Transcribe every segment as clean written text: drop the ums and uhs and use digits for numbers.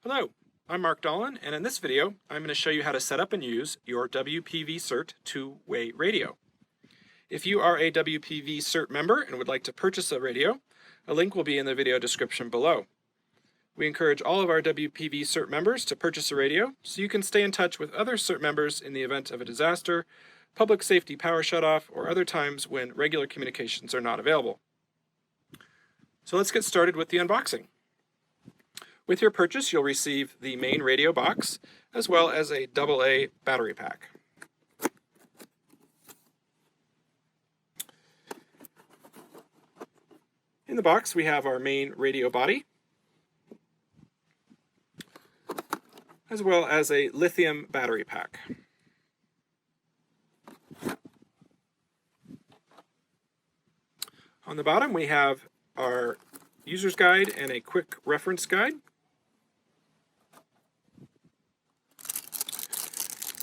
Hello, I'm Mark Dolan, and in this video I'm going to show you how to set up and use your WPV-CERT two-way radio. If you are a WPV-CERT member and would like to purchase a radio, a link will be in the video description below. We encourage all of our WPV-CERT members to purchase a radio so you can stay in touch with other CERT members in the event of a disaster, public safety power shutoff, or other times when regular communications are not available. So let's get started with the unboxing. With your purchase, you'll receive the main radio box, as well as a AA battery pack. In the box, we have our main radio body, as well as a lithium battery pack. On the bottom, we have our user's guide and a quick reference guide.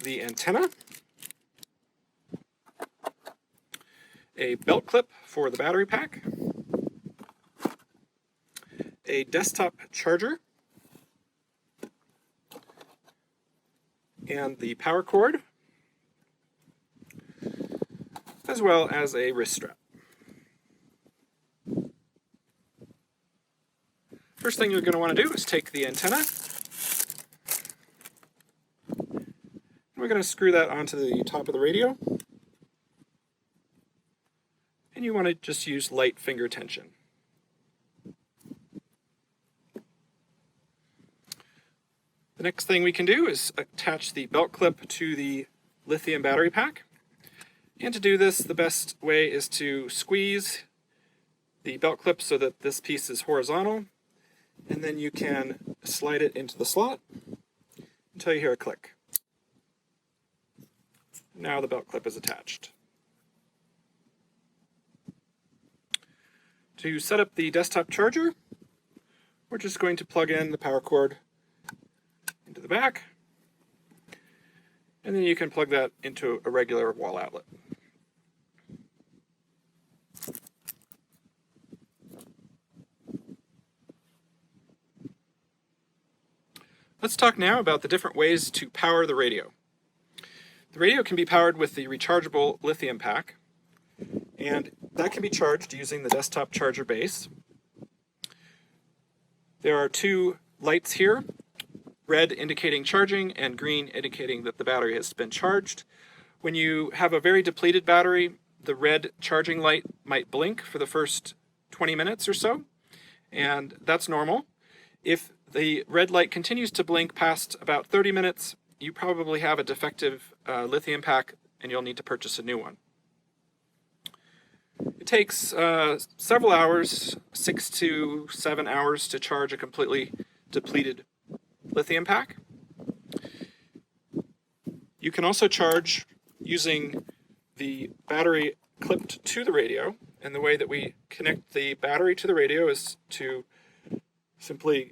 The antenna, a belt clip for the battery pack, a desktop charger, and the power cord, as well as a wrist strap. First thing you're going to want to do is take the antenna. We're going to screw that onto the top of the radio, and you want to just use light finger tension. The next thing we can do is attach the belt clip to the lithium battery pack, and to do this, the best way is to squeeze the belt clip so that this piece is horizontal, and then you can slide it into the slot until you hear a click. Now the belt clip is attached. To set up the desktop charger, we're just going to plug in the power cord into the back, and then you can plug that into a regular wall outlet. Let's talk now about the different ways to power the radio. The radio can be powered with the rechargeable lithium pack, and that can be charged using the desktop charger base. There are two lights here, red indicating charging and green indicating that the battery has been charged. When you have a very depleted battery, the red charging light might blink for the first 20 minutes or so, and that's normal. If the red light continues to blink past about 30 minutes, you probably have a defective lithium pack and you'll need to purchase a new one. It takes several hours, 6 to 7 hours, to charge a completely depleted lithium pack. You can also charge using the battery clipped to the radio, and the way that we connect the battery to the radio is to simply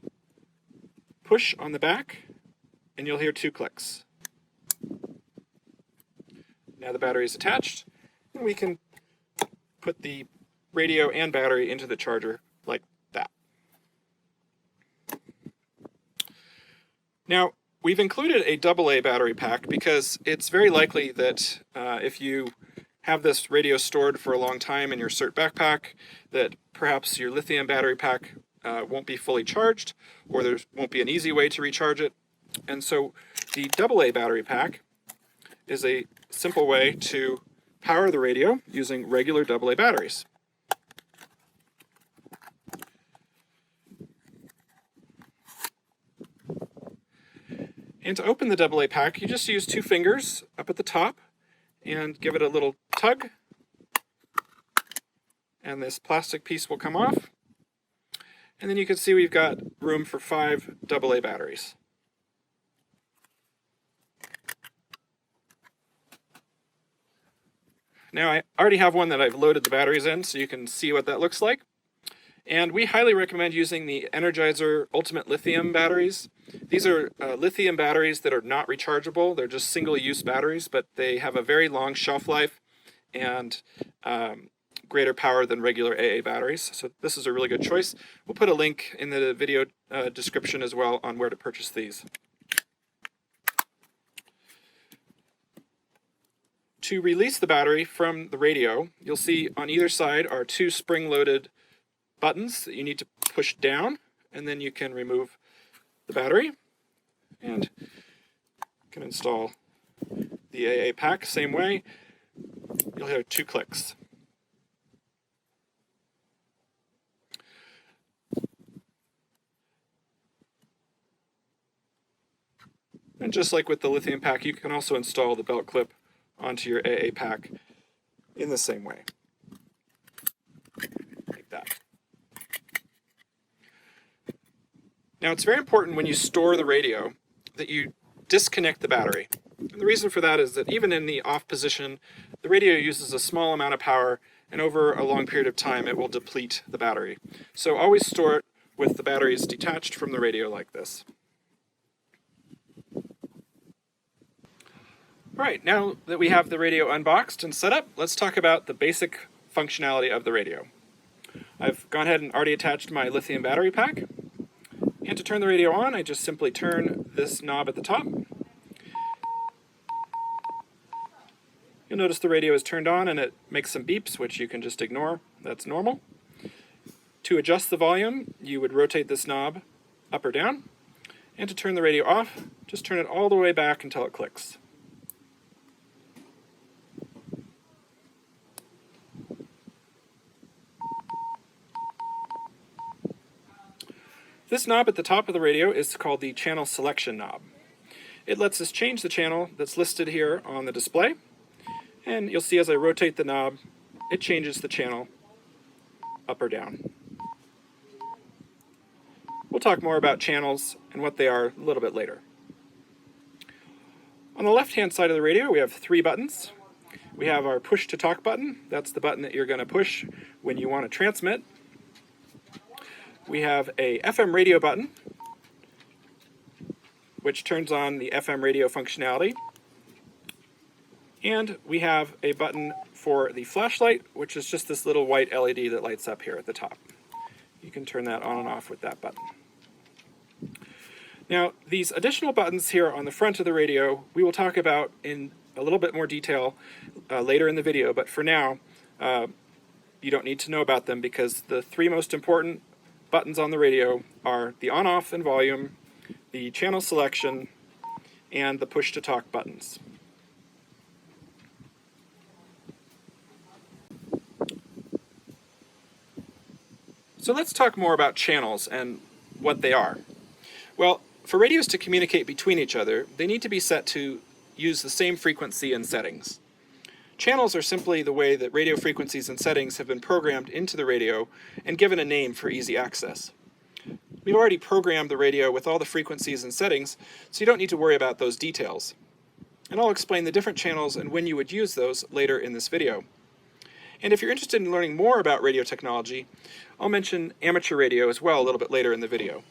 push on the back and you'll hear 2 clicks. Now the battery is attached, and we can put the radio and battery into the charger like that. Now, we've included a AA battery pack because it's very likely that if you have this radio stored for a long time in your CERT backpack, that perhaps your lithium battery pack won't be fully charged, or there won't be an easy way to recharge it. And so the AA battery pack is a simple way to power the radio using regular AA batteries. And to open the AA pack, you just use 2 fingers up at the top and give it a little tug, and this plastic piece will come off. And then you can see we've got room for 5 AA batteries. Now I already have one that I've loaded the batteries in, so you can see what that looks like. And we highly recommend using the Energizer Ultimate Lithium batteries. These are lithium batteries that are not rechargeable. They're just single-use batteries, but they have a very long shelf life, and greater power than regular AA batteries, so this is a really good choice. We'll put a link in the video description as well on where to purchase these. To release the battery from the radio, you'll see on either side are two spring-loaded buttons that you need to push down, and then you can remove the battery and can install the AA pack same way. You'll hear 2 clicks. And just like with the lithium pack, you can also install the belt clip onto your AA pack in the same way, like that. Now it's very important when you store the radio that you disconnect the battery. And the reason for that is that even in the off position, the radio uses a small amount of power, and over a long period of time it will deplete the battery. So always store it with the batteries detached from the radio like this. Alright, now that we have the radio unboxed and set up, let's talk about the basic functionality of the radio. I've gone ahead and already attached my lithium battery pack. And to turn the radio on, I just simply turn this knob at the top. You'll notice the radio is turned on and it makes some beeps, which you can just ignore. That's normal. To adjust the volume, you would rotate this knob up or down. And to turn the radio off, just turn it all the way back until it clicks. This knob at the top of the radio is called the channel selection knob. It lets us change the channel that's listed here on the display, and you'll see as I rotate the knob, it changes the channel up or down. We'll talk more about channels and what they are a little bit later. On the left-hand side of the radio, we have 3 buttons. We have our push to talk button. That's the button that you're going to push when you want to transmit. We have a FM radio button, which turns on the FM radio functionality. And we have a button for the flashlight, which is just this little white LED that lights up here at the top. You can turn that on and off with that button. Now, these additional buttons here on the front of the radio, we will talk about in a little bit more detail later in the video, but for now, you don't need to know about them because the 3 most important buttons on the radio are the on-off and volume, the channel selection, and the push-to-talk buttons. So let's talk more about channels and what they are. Well, for radios to communicate between each other, they need to be set to use the same frequency and settings. Channels are simply the way that radio frequencies and settings have been programmed into the radio and given a name for easy access. We've already programmed the radio with all the frequencies and settings, so you don't need to worry about those details. And I'll explain the different channels and when you would use those later in this video. And if you're interested in learning more about radio technology, I'll mention amateur radio as well a little bit later in the video.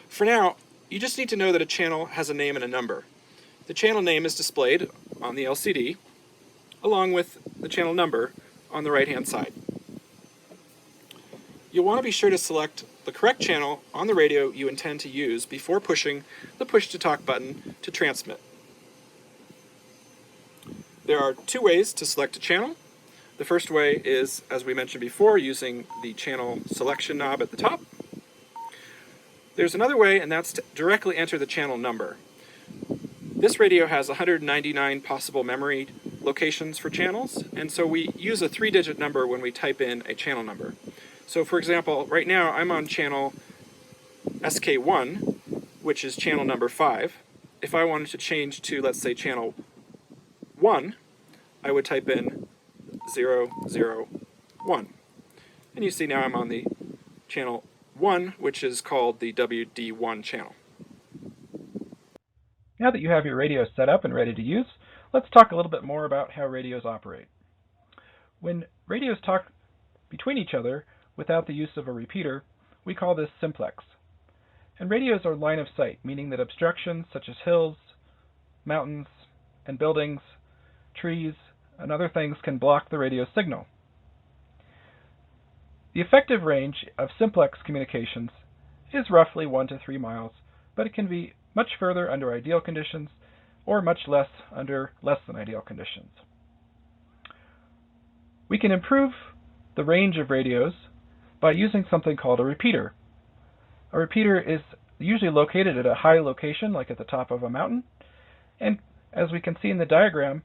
For now, you just need to know that a channel has a name and a number. The channel name is displayed on the LCD, along with the channel number on the right-hand side. You'll want to be sure to select the correct channel on the radio you intend to use before pushing the push-to-talk button to transmit. There are 2 ways to select a channel. The first way is, as we mentioned before, using the channel selection knob at the top. There's another way, and that's to directly enter the channel number. This radio has 199 possible memory locations for channels, and so we use a 3-digit number when we type in a channel number. So for example, right now I'm on channel SK1, which is channel number 5. If I wanted to change to, let's say, channel 1, I would type in 001. And you see now I'm on the channel 1, which is called the WD1 channel. Now that you have your radio set up and ready to use, let's talk a little bit more about how radios operate. When radios talk between each other without the use of a repeater, we call this simplex. And radios are line of sight, meaning that obstructions such as hills, mountains, and buildings, trees, and other things can block the radio signal. The effective range of simplex communications is roughly 1 to 3 miles, but it can be much further under ideal conditions or much less under less than ideal conditions. We can improve the range of radios by using something called a repeater. A repeater is usually located at a high location, like at the top of a mountain, and as we can see in the diagram,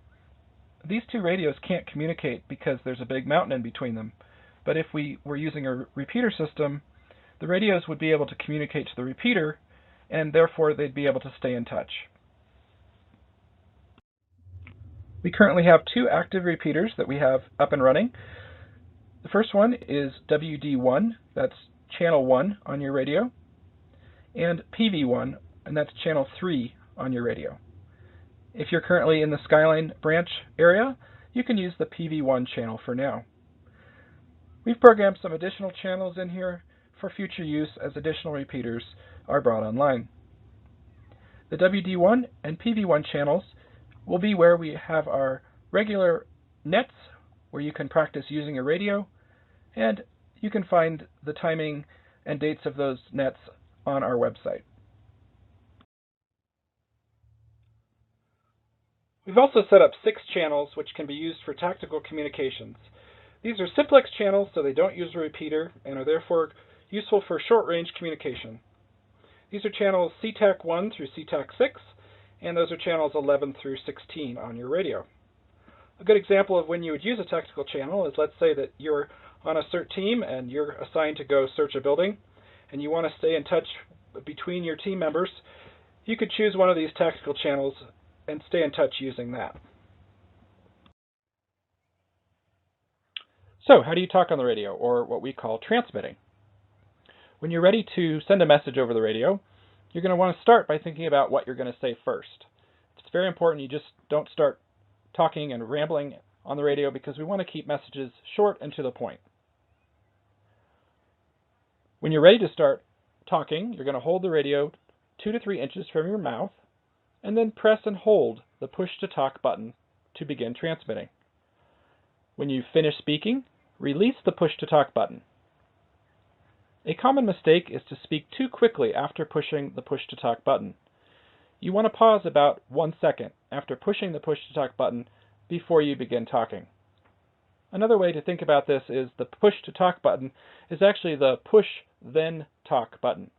these two radios can't communicate because there's a big mountain in between them. But if we were using a repeater system, the radios would be able to communicate to the repeater, and therefore they'd be able to stay in touch. We currently have 2 active repeaters that we have up and running. The first one is WD1, that's channel 1 on your radio, and PV1, and that's channel 3 on your radio. If you're currently in the Skyline branch area, you can use the PV1 channel for now. We've programmed some additional channels in here for future use as additional repeaters are brought online. The WD1 and PV1 channels will be where we have our regular nets, where you can practice using a radio, and you can find the timing and dates of those nets on our website. We've also set up 6 channels which can be used for tactical communications. These are simplex channels, so they don't use a repeater and are therefore useful for short-range communication. These are channels CTAC 1 through CTAC 6, and those are channels 11 through 16 on your radio. A good example of when you would use a tactical channel is, let's say that you're on a CERT team and you're assigned to go search a building, and you want to stay in touch between your team members. You could choose one of these tactical channels and stay in touch using that. So, how do you talk on the radio, or what we call transmitting? When you're ready to send a message over the radio, you're going to want to start by thinking about what you're going to say first. It's very important you just don't start talking and rambling on the radio, because we want to keep messages short and to the point. When you're ready to start talking, you're going to hold the radio 2 to 3 inches from your mouth, and then press and hold the push-to-talk button to begin transmitting. When you finish speaking, release the push-to-talk button. A common mistake is to speak too quickly after pushing the push-to-talk button. You want to pause about 1 second after pushing the push-to-talk button before you begin talking. Another way to think about this is the push-to-talk button is actually the push-then-talk button.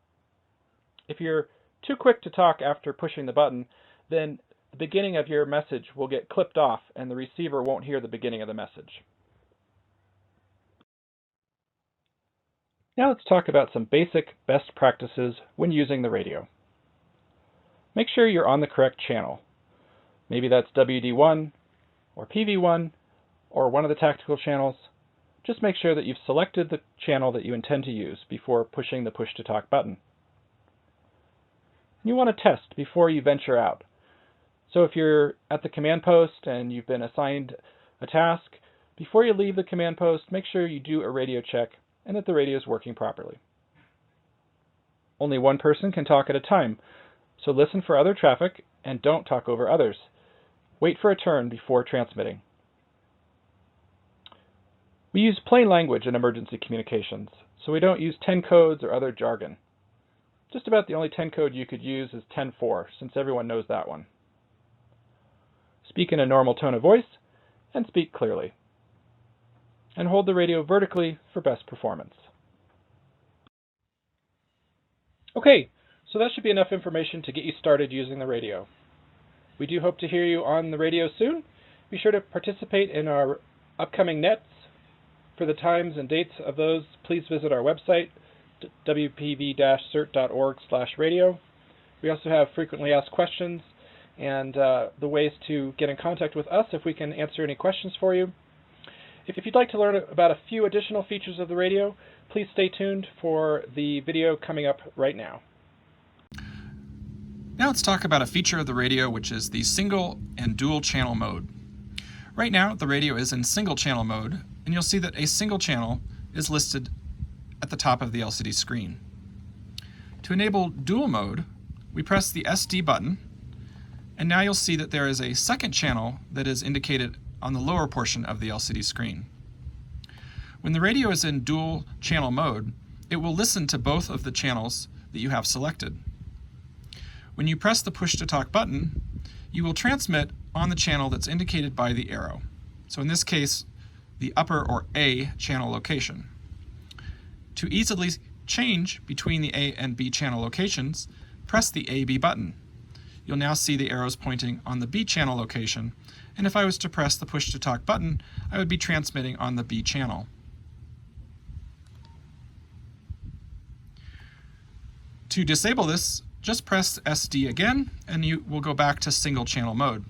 If you're too quick to talk after pushing the button, then the beginning of your message will get clipped off and the receiver won't hear the beginning of the message. Now let's talk about some basic best practices when using the radio. Make sure you're on the correct channel. Maybe that's WD1 or PV1 or one of the tactical channels. Just make sure that you've selected the channel that you intend to use before pushing the push-to-talk button. You want to test before you venture out. So if you're at the command post and you've been assigned a task, before you leave the command post, make sure you do a radio check and that the radio is working properly. Only one person can talk at a time, so listen for other traffic and don't talk over others. Wait for a turn before transmitting. We use plain language in emergency communications, so we don't use 10 codes or other jargon. Just about the only 10 code you could use is 10-4, since everyone knows that one. Speak in a normal tone of voice and speak clearly. And hold the radio vertically for best performance. Okay, so that should be enough information to get you started using the radio. We do hope to hear you on the radio soon. Be sure to participate in our upcoming nets. For the times and dates of those, please visit our website, WPV-CERT.org/radio. We also have frequently asked questions and the ways to get in contact with us if we can answer any questions for you. If you'd like to learn about a few additional features of the radio, please stay tuned for the video coming up right now. Now let's talk about a feature of the radio, which is the single and dual channel mode. Right now, the radio is in single channel mode, and you'll see that a single channel is listed at the top of the LCD screen. To enable dual mode, we press the SD button, and now you'll see that there is a second channel that is indicated on the lower portion of the LCD screen. When the radio is in dual channel mode, it will listen to both of the channels that you have selected. When you press the push to talk button, you will transmit on the channel that's indicated by the arrow. So in this case, the upper or A channel location. To easily change between the A and B channel locations, press the A-B button. You'll now see the arrows pointing on the B channel location, and if I was to press the push to talk button, I would be transmitting on the B channel. To disable this, just press SD again, and you will go back to single channel mode.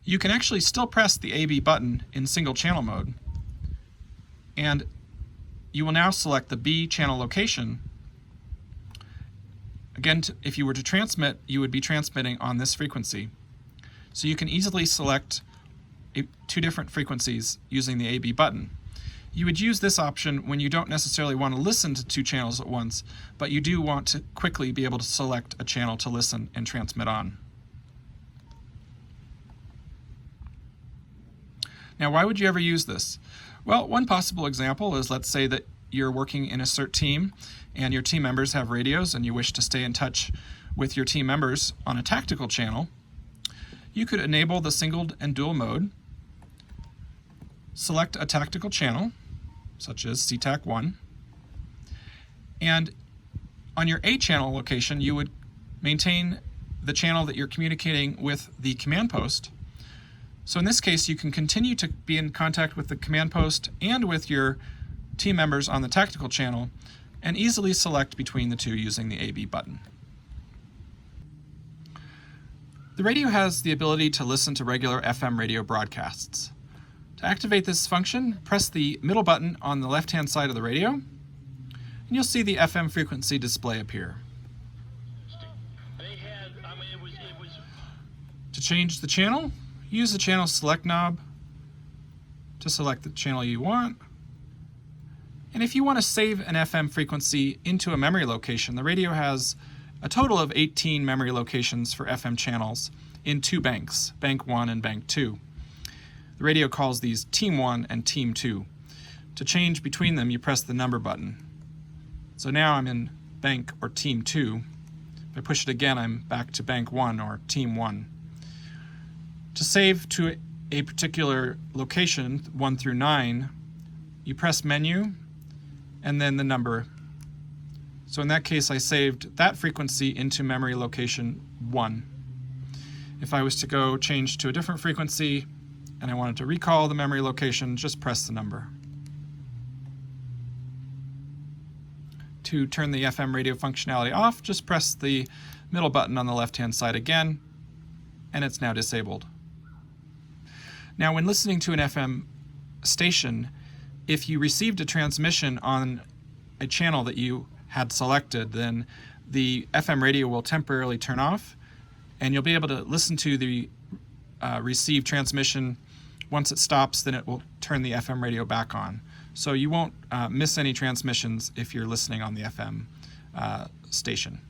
You can actually still press the A-B button in single channel mode, and you will now select the B channel location. Again, if you were to transmit, you would be transmitting on this frequency. So you can easily select two different frequencies using the A-B button. You would use this option when you don't necessarily want to listen to two channels at once, but you do want to quickly be able to select a channel to listen and transmit on. Now, why would you ever use this? Well, one possible example is, let's say that you're working in a CERT team and your team members have radios and you wish to stay in touch with your team members on a tactical channel. You could enable the single and dual mode, select a tactical channel, such as CTAC1, and on your A channel location, you would maintain the channel that you're communicating with the command post. So in this case, you can continue to be in contact with the command post and with your team members on the tactical channel, and easily select between the two using the A-B button. The radio has the ability to listen to regular FM radio broadcasts. To activate this function, press the middle button on the left-hand side of the radio, and you'll see the FM frequency display appear. To change the channel, use the channel select knob to select the channel you want. And if you want to save an FM frequency into a memory location, the radio has a total of 18 memory locations for FM channels in two banks, Bank 1 and Bank 2. The radio calls these Team 1 and Team 2. To change between them, you press the number button. So now I'm in Bank or Team 2. If I push it again, I'm back to Bank 1 or Team 1. To save to a particular location, 1 through 9, you press Menu and then the number. So in that case, I saved that frequency into memory location 1. If I was to go change to a different frequency and I wanted to recall the memory location, just press the number. To turn the FM radio functionality off, just press the middle button on the left-hand side again, and it's now disabled. Now, when listening to an FM station, if you received a transmission on a channel that you had selected, then the FM radio will temporarily turn off, and you'll be able to listen to the received transmission. Once it stops, then it will turn the FM radio back on. So you won't miss any transmissions if you're listening on the FM station.